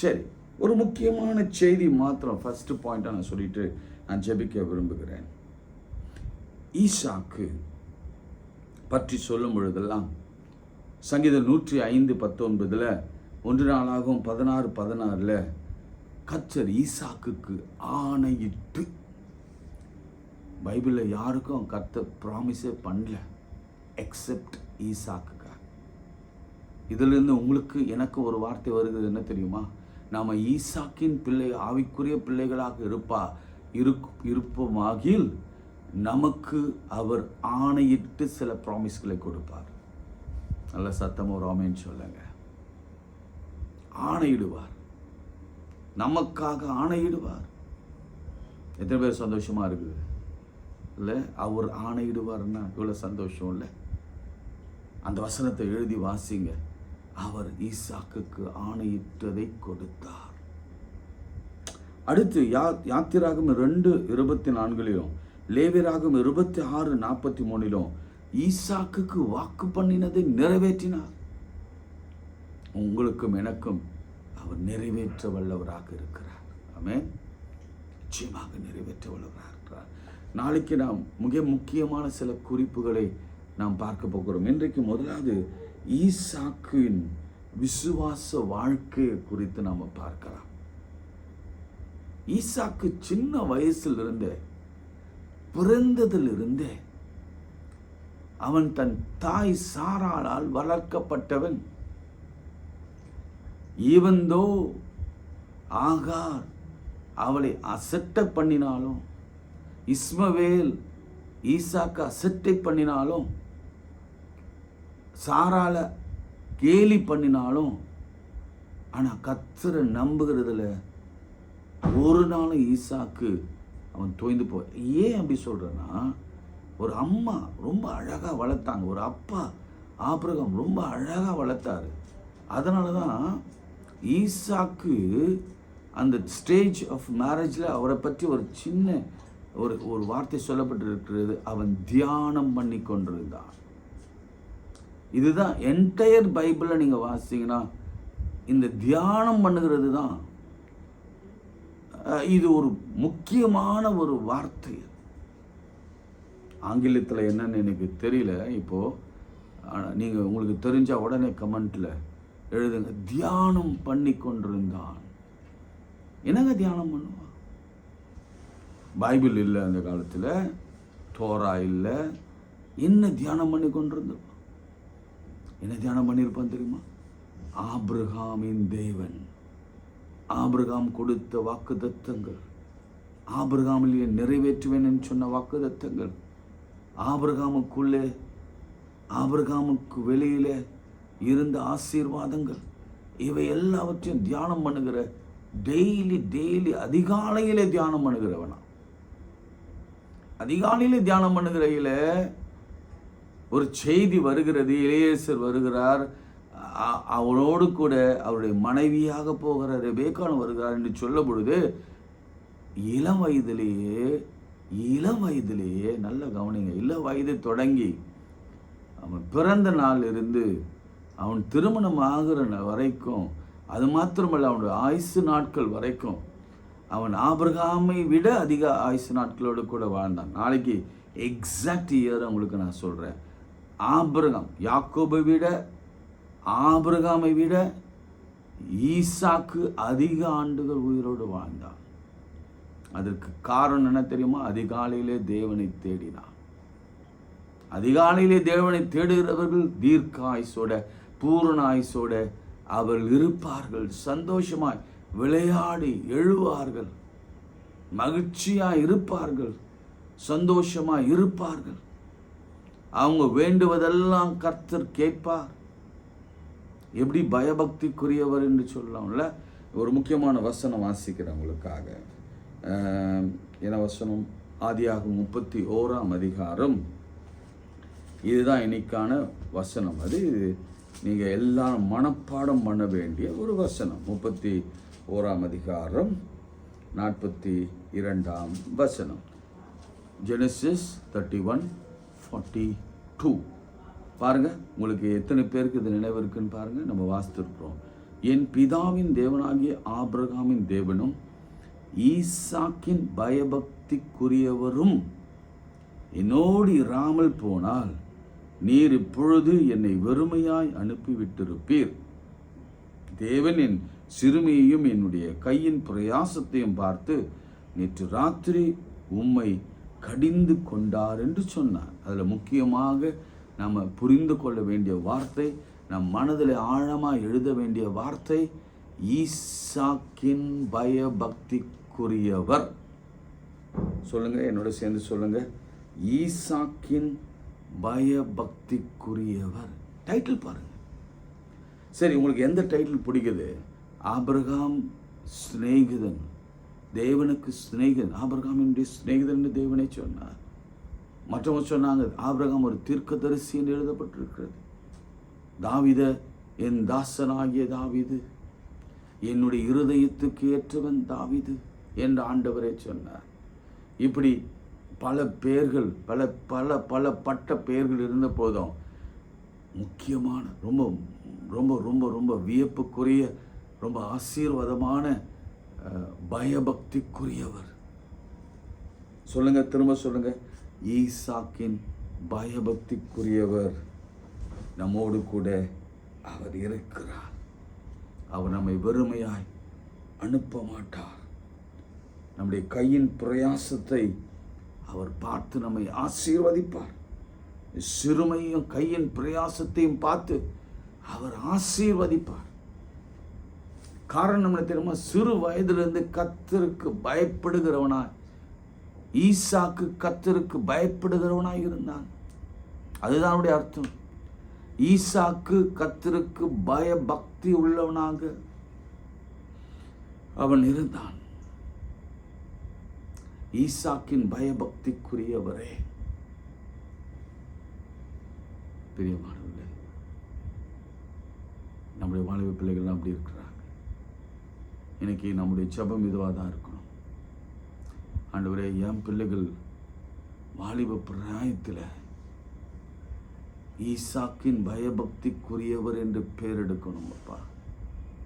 சரி, ஒரு முக்கியமான செய்தி மாத்திரம் ஃபர்ஸ்ட் பாயிண்டாக நான் சொல்லிட்டு நான் ஜெபிக்க விரும்புகிறேன். ஈசாக்கு பற்றி சொல்லும் பொழுதெல்லாம் சங்கீதம் 105:19 1 நாளாகவும் 16:16 கர்த்தர் ஈசாக்குக்கு ஆணையிட்டு, பைபிளில் யாருக்கும் கர்த்தர் ப்ராமிஸே பண்ணல எக்ஸப்ட் ஈசாக்குக்காக. இதிலிருந்து உங்களுக்கு எனக்கு ஒரு வார்த்தை வருகிறது, என்ன தெரியுமா? நாம் ஈசாக்கின் பிள்ளை, ஆவிக்குரிய பிள்ளைகளாக இருப்போமாகில் நமக்கு அவர் ஆணையிட்டு சில ப்ராமிஸ்களை கொடுப்பார். நல்ல சத்தம் ஒரு ஆமென் சொல்லுங்க. ஆணையிடுவார், நமக்காக ஆணையிடுவார். எத்தனை பேர் சந்தோஷமா இருக்குது இல்லை? அவர் ஆணையிடுவார்னா இவ்வளோ சந்தோஷம் இல்லை? அந்த வசனத்தை எழுதி வாசிங்க. அவர் ஈசாக்குக்கு ஆணையிட்டதை கொடுத்தார். அடுத்து யாத்திராகம் 2:24 லேவியராகம் 26:43 ஈசாக்குக்கு வாக்கு பண்ணினதை நிறைவேற்றினார். உங்களுக்கும் எனக்கும் அவர் நிறைவேற்ற வல்லவராக இருக்கிறார். ஆமென். நிச்சயமாக நிறைவேற்ற வல்லவராக இருக்கிறார். நாளைக்கு நாம் மிக முக்கியமான சில குறிப்புகளை நாம் பார்க்க போகிறோம். இன்றைக்கு முதலாவது ஈசாக்கின் விசுவாச வாழ்க்கையை குறித்து நாம் பார்க்கலாம். ஈசாக்கு சின்ன வயசில் இருந்தே, பிறந்ததிலிருந்தே அவன் தன் தாய் சாராளால் வளர்க்கப்பட்டவன். ஈவந்தோ ஆகார் அவளை அசட்டை பண்ணினாலும், இஸ்மவேல் ஈசாக்கு அசட்டை பண்ணினாலும், சாரால கேலி பண்ணினாலும், ஆனால் கர்த்தரை நம்புகிறதுல ஒரு நாள் ஈசாக்கு அவன் தோய்ந்து போய். ஏன் அப்படி சொல்கிறேன்னா, ஒரு அம்மா ரொம்ப அழகாக வளர்த்தாங்க, ஒரு அப்பா ஆபிரகாம் ரொம்ப அழகாக வளர்த்தாரு. அதனால தான் ஈசாக்கு அந்த ஸ்டேஜ் ஆஃப் மேரேஜில் அவரை பற்றி ஒரு சின்ன ஒரு வார்த்தை சொல்லப்பட்டிருக்கிறது, அவன் தியானம் பண்ணி கொண்டிருந்தான். இதுதான் என்டையர் பைபிளில் நீங்கள் வாசிங்கன்னா இந்த தியானம் பண்ணுகிறது தான் இது ஒரு முக்கியமான ஒரு வார்த்தை. ஆங்கிலத்தில் என்னன்னு எனக்கு தெரியல. இப்போது நீங்கள் உங்களுக்கு தெரிஞ்சால் உடனே கமெண்ட்டில் எழுதுங்க. தியானம் பண்ணி கொண்டிருந்தான். என்னங்க தியானம் பண்ணுவான்? பைபிள் இல்லை அந்த காலத்தில், தோரா இல்லை. என்ன தியானம் பண்ணி கொண்டிருந்தான்? என்ன தியானம் பண்ணியிருப்பான் தெரியுமா? ஆபிரகாமின் தேவன், ஆபிரகாம் கொடுத்த வாக்குத்தத்தங்கள், ஆபிரகாமிலே நிறைவேற்றுவேன் என்று சொன்ன வாக்குத்தத்தங்கள், ஆபிரகாமுக்குள்ளே ஆபிரகாமுக்கு வெளியிலே இருந்த ஆசீர்வாதங்கள், இவை எல்லாவற்றையும் தியானம் பண்ணுகிற, டெய்லி அதிகாலையிலே தியானம் பண்ணுகிறவனா. அதிகாலையிலே தியானம் பண்ணுகிறையில ஒரு செய்தி வருகிறது. எலியேசர் வருகிறார், அவனோடு கூட அவருடைய மனைவியாக போகிற ரெபேக்காள் வருகிறார் என்று சொல்ல பொழுது இளம் வயதிலேயே நல்ல கவனிங்க, இளம் வயது தொடங்கி அவன் பிறந்த நாள் இருந்து அவன் திருமணம் ஆகிற வரைக்கும், அது மாத்திரமல்ல அவனுடைய ஆயுசு நாட்கள் வரைக்கும் அவன் ஆபிரகாமை விட அதிக ஆயுசு நாட்களோடு கூட வாழ்ந்தான். நாளைக்கு எக்ஸாக்ட் இயர் உங்களுக்கு நான் சொல்கிறேன். ஆபிரகாம் யாக்கோபை விட, ஆபிரகாமை விட ஈசாக்கு அதிக ஆண்டுகள் உயிரோடு வாழ்ந்தான். அதற்கு காரணம் என்ன தெரியுமா? அதிகாலையிலே தேவனை தேடினான். அதிகாலையிலே தேவனை தேடுகிறவர்கள் தீர்க்க ஆயுசோட, பூரண ஆயுசோட அவர்கள் இருப்பார்கள். சந்தோஷமாய் விளையாடி எழுவார்கள், மகிழ்ச்சியாய் இருப்பார்கள், சந்தோஷமாய் இருப்பார்கள். அவங்க வேண்டுவதெல்லாம் கர்த்தர் கேட்பார். எப்படி பயபக்திக்குரியவர் என்று சொல்லலாம்ல. ஒரு முக்கியமான வசனம் வாசிக்கிறேன் உங்களுக்காக. என்ன வசனம்? ஆதியாகமம் 31 இதுதான் இன்னைக்கான வசனம். அது நீங்கள் எல்லாரும் மனப்பாடம் பண்ண வேண்டிய ஒரு வசனம். 31 42 ஜெனசிஸ் 31:42 பாருங்கள். உங்களுக்கு எத்தனை பேருக்கு இது நினைவு இருக்குன்னு பாருங்கள். நம்ம வாசித்திருக்கிறோம். என் பிதாவின் தேவனாகிய ஆபிரகாமின் தேவனும் ஈசாக்கின் பயபக்திக்குரியவரும் என்னோடு இராமல் போனால் நீர் இப்பொழுது என்னை வெறுமையாய் அனுப்பிவிட்டிருப்பீர். தேவன் என் சிறுமியையும் என்னுடைய கையின் பிரயாசத்தையும் பார்த்து நேற்று ராத்திரி உம்மை கடிந்து கொண்டார் என்று சொன்னார். அதில் முக்கியமாக நம்ம புரிந்து கொள்ள வேண்டிய வார்த்தை, நம் மனதில் ஆழமாக எழுத வேண்டிய வார்த்தை, ஈசாக்கின் பயபக்திக்குரியவர். சொல்லுங்க, என்னோட சேர்ந்து சொல்லுங்க, ஈசாக்கின் பயபக்திக்குரியவர். டைட்டில் பாருங்க. சரி, உங்களுக்கு எந்த டைட்டில் பிடிக்குது? ஆபிரகாம் சிநேகிதன், தேவனுக்கு சிநேகிதன். ஆபிரகாமினுடைய சிநேகிதன் தேவனே சொன்னார். மற்றவங்க சொன்னாங்க ஆபிரகாம் ஒரு தீர்க்கதரிசி என்று எழுதப்பட்டிருக்கிறது. தாவீத, என் தாசனாகிய தாவீது, என்னுடைய இருதயத்துக்கு ஏற்றவன் தாவீது என்று ஆண்டவரே சொன்னார். இப்படி பல பெயர்கள், பல பல பல பட்ட பெயர்கள் இருந்த போதும் முக்கியமான ரொம்ப ரொம்ப ரொம்ப ரொம்ப வியப்புக்குரிய, ரொம்ப ஆசீர்வாதமான பயபக்திக்குரியவர். சொல்லுங்க, திரும்ப சொல்லுங்க, ஈசாக்கின் பயபக்திக்குரியவர். நம்மோடு கூட அவர் இருக்கிறார். அவர் நம்மை வெறுமையாய் அனுப்ப மாட்டார். நம்முடைய கையின் பிரயாசத்தை அவர் பார்த்து நம்மை ஆசீர்வதிப்பார். சிறுமையும் கையின் பிரயாசத்தையும் பார்த்து அவர் ஆசீர்வதிப்பார். காரணம் என்ன தெரியுமா? சிறு வயதிலிருந்து கர்த்தருக்கு பயப்படுகிறவனாய் ஈசாக்கு கர்த்தருக்கு பயப்படுகிறவனாய் இருந்தான். அதுதான் அவருடைய அர்த்தம். ஈசாக்கு கர்த்தருக்கு பயபக்தி உள்ளவனாக அவன் இருந்தான். ஈசாக்கின் பயபக்திக்குரியவரே. பிரியமானவர்களே, நம்முடைய வாலிப பிள்ளைகள்லாம் அப்படி இருக்கிறாங்க. இன்னைக்கு நம்முடைய ஜெபம் இதுவாக தான் இருக்கணும். ஆண்டவரே, என் பிள்ளைகள் வாலிப பிராயத்தில் ஈசாக்கின் பயபக்திக்குரியவர் என்று பேர் எடுக்கணும். அப்பா,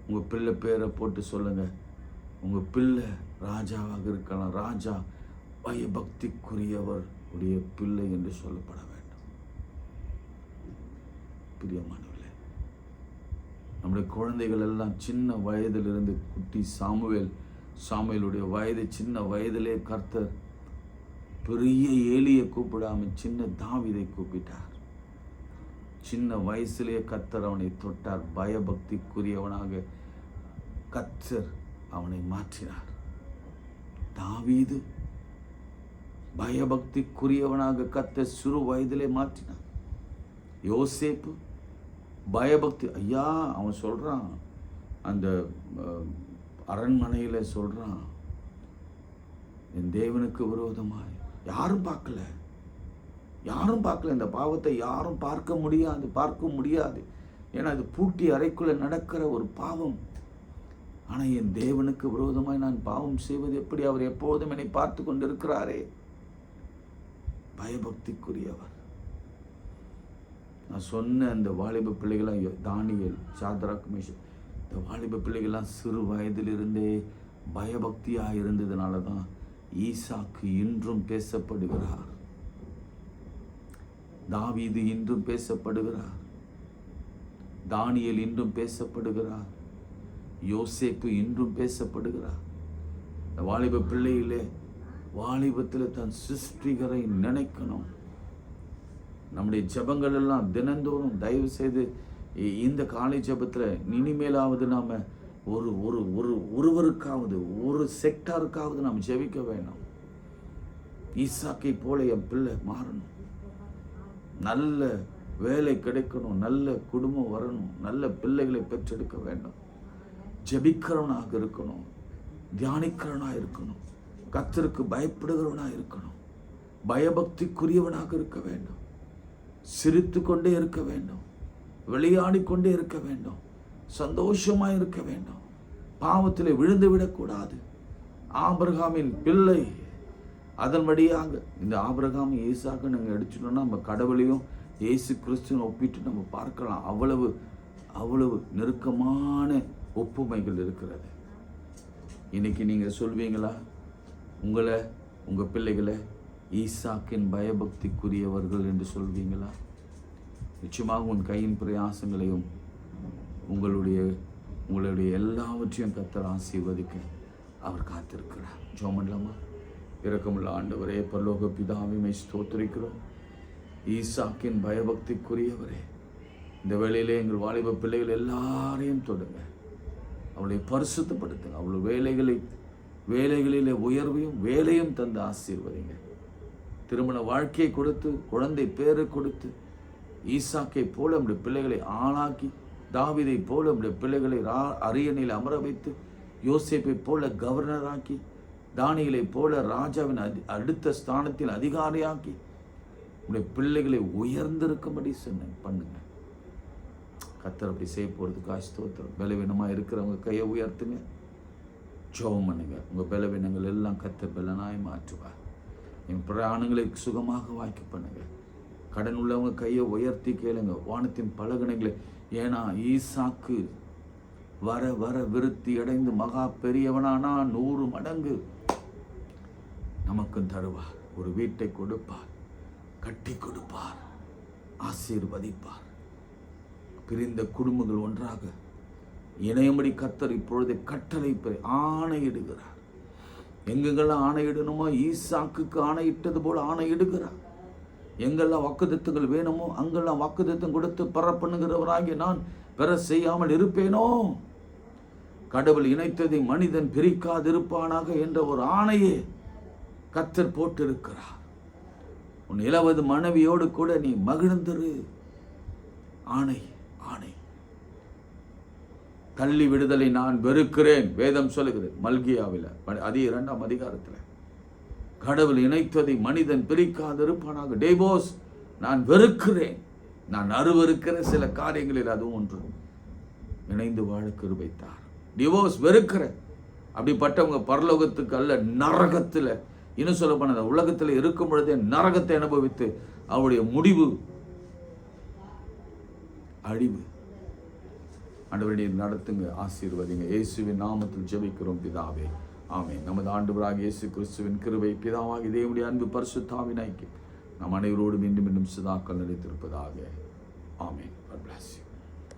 உங்கள் பிள்ளை பேரை போட்டு சொல்லுங்க. உங்கள் பிள்ளை ராஜாவாக இருக்கலாம். ராஜா பயபக்திக்குரியவர் உடைய பிள்ளை என்று சொல்லப்பட வேண்டும். பிரியமானவர்களே, நம்முடைய குழந்தைகள் எல்லாம் சின்ன வயதிலிருந்து, குட்டி சாமுவேலுடைய வயது சின்ன வயதிலே கர்த்தர் பெரிய ஏலியை கூப்பிடாம சின்ன தாவீதை கூப்பிட்டார். சின்ன வயசுலேயே கர்த்தர் அவனை தொட்டார். பயபக்திக்குரியவனாக கர்த்தர் அவனை மாற்றினார். தாவீது பயபக்திக்குரியவனாக கர்த்தர் சிறு வயதிலே மாற்றினார். யோசேப்பு பயபக்தி. ஐயா, அவன் சொல்றான், அந்த அரண்மனையில் சொல்றான், என் தேவனுக்கு விரோதமாய் யாரும் பார்க்கல. இந்த பாவத்தை யாரும் பார்க்க முடியாது. ஏன்னா அது பூட்டி அறைக்குள்ள நடக்கிற ஒரு பாவம். ஆனால் என் தேவனுக்கு விரோதமாய் நான் பாவம் செய்வது எப்படி? அவர் எப்போதும் என்னை பார்த்து கொண்டிருக்கிறாரே. பயபக்திக்குரியவர். நான் சொன்ன அந்த வாலிப பிள்ளைகளாம், தானியேல், சாத்ராக், மேஷாக், இந்த வாலிப பிள்ளைகள்லாம் சிறு வயதிலிருந்தே பயபக்தியாக இருந்ததுனால தான் ஈசாக்கு இன்றும் பேசப்படுகிறார். தாவீது இன்றும் பேசப்படுகிறார். தானியேல் இன்றும் பேசப்படுகிறார். யோசேப்பு இன்றும் பேசப்படுகிறார். இந்த வாலிப பிள்ளையிலே வாலிபத்தில் தன் சிருஷ்டிகரை நினைக்கணும். நம்முடைய ஜெபங்கள் எல்லாம் தினந்தோறும் தயவு செய்து இந்த காலை ஜெபத்தில் இனிமேலாவது நாம் ஒருவருக்காவது, ஒரு செக்டாருக்காவது நாம் ஜெபிக்க வேணும். ஈசாக்கை போல என் பிள்ளை மாறணும், நல்ல வேலை கிடைக்கணும், நல்ல குடும்பம் வரணும், நல்ல பிள்ளைகளை பெற்றெடுக்க வேண்டும், ஜெபிக்கிறவனாக இருக்கணும், தியானிக்கிறவனாக இருக்கணும், கர்த்தருக்கு பயப்படுகிறவனாக இருக்கணும், பயபக்திக்குரியவனாக இருக்க வேண்டும், சிரித்து கொண்டே இருக்க வேண்டும், விளையாடி கொண்டே இருக்க வேண்டும், சந்தோஷமாக இருக்க வேண்டும், பாவத்தில் விழுந்து விடக்கூடாது. ஆபிரகாமின் பிள்ளை. அதன் வழியாக இந்த ஆபிரகாம் ஈசாக்கு நாங்கள் எடுத்துட்டோம்னா நம்ம கடவுளையும் இயேசு கிறிஸ்துவும் ஒப்பிட்டு நம்ம பார்க்கலாம். அவ்வளவு நெருக்கமான ஒப்புமைகள் இருக்கிறது. இன்னைக்கு நீங்கள் சொல்வீங்களா, உங்கள் பிள்ளைகளை ஈசாக்கின் பயபக்திக்குரியவர்கள் என்று சொல்வீங்களா? நிச்சயமாக உன் கையின் பிரயாசங்களையும் உங்களுடைய எல்லாவற்றையும் கர்த்தர் ஆசீர்வதிக்க அவர் காத்திருக்கிறார். ஜெபம் பண்ணலாமா? இரக்கமுள்ள ஆண்டவரே, பரலோக பிதாவே, ஸ்தோத்திரிக்கிறோம். ஈசாக்கின் பயபக்திக்குரியவரே, இந்த வேளையிலே எங்கள் வாலிப பிள்ளைகள் எல்லாரையும் தொடுங்க, அவளை பரிசுத்தப்படுத்துங்க. அவள் வேலைகளிலே உயர்வையும் வேலையும் தந்து ஆசீர்வதிங்க. திருமண வாழ்க்கையை கொடுத்து, குழந்தை பேரை கொடுத்து, ஈசாக்கை போல நம்முடைய பிள்ளைகளை ஆளாக்கி, தாவீதை போல நம்முடைய பிள்ளைகளை அரியணையில் அமர வைத்து, யோசேப்பை போல கவர்னராக்கி, தானியேலை போல ராஜாவின் அடுத்த ஸ்தானத்தில் அதிகாரியாக்கி, உடைய பிள்ளைகளை உயர்ந்திருக்கும்படி பண்ணுங்க. கர்த்தர் அப்படி செய்ய போகிறதுக்காக ஸ்தோத்திரம். பலவீனமாக இருக்கிறவங்க கையை உயர்த்துங்க, ஜெபம் பண்ணுங்க. உங்கள் பலவீனங்கள் எல்லாம் கர்த்தர் பலனாய் மாற்றுவார். என் பிராணங்களை சுகமாக வாய்க்க பண்ணுங்க. கடன் உள்ளவங்க கையை உயர்த்தி கேளுங்க, வானத்தின் பலகணைகளை. ஏன்னா ஈசாக்கு வர வர விருத்தி அடைந்து மகா பெரியவனானா 100 மடங்கு நமக்கும் தருவார். ஒரு வீட்டை கொடுப்பார், கட்டி கொடுப்பார், ஆசீர்வதிப்பார். பிரிந்த குடும்பங்கள் ஒன்றாக இணையும்படி கர்த்தர் இப்பொழுது கட்டளை ஆணையிடுகிறார். எங்கெங்கெல்லாம் ஆணையிடணுமோ ஈசாக்குக்கு ஆணையிட்டது போல ஆணையிடுகிறார். எங்கெல்லாம் வாக்குத்தத்தங்கள் வேணுமோ அங்கெல்லாம் வாக்குத்தத்தம் கொடுத்து பெற பண்ணுகிறவராகிய நான் பெற செய்யாமல் இருப்பேனோ? கடவுள் இணைத்ததை மனிதன் பிரிக்காதிருப்பானாக என்ற ஒரு ஆணையே கர்த்தர் போட்டிருக்கிறார். உன் இளவது மனைவியோடு கூட நீ மகிழ்ந்திரு. ஆணை ஆணை. தள்ளி விடுதலை நான் வெறுக்கிறேன், வேதம் சொல்லுகிறது மல்கியாவில் அதே 2ஆம் அதிகாரத்தில். கடவுள் இணைத்ததை மனிதன் பிரிக்காதிருப்பானாக. டேவோஸ் நான் வெறுக்கிறேன். நான் அருவருக்கிற சில காரியங்களில் அதுவும் ஒன்று. இணைந்து வாழ கிருபைத்தார். டிவோர்ஸ் வெறுக்கிறேன். அப்படிப்பட்டவங்க பரலோகத்துக்கு அல்ல, நரகத்தில், இன்னும் சொல்ல போன உலகத்தில் இருக்கும் பொழுதே நரகத்தை அனுபவித்து அவருடைய முடிவு அழிவு. ஆண்டவரே நடத்துங்க, ஆசீர்வதிங்க. இயேசுவின் நாமத்தில் ஜெபிக்கிறோம் பிதாவே, ஆமென். நமது ஆண்டவராகிய இயேசு கிறிஸ்துவின் கிருபை, பிதாவாகிய தேவனுடைய அன்பு, பரிசுத்த ஆவியின் ஐக்கியம் நம் அனைவரோடும் மீண்டும் சதாக்கள் நிலைத்திருப்பதாக. ஆமென். God bless you.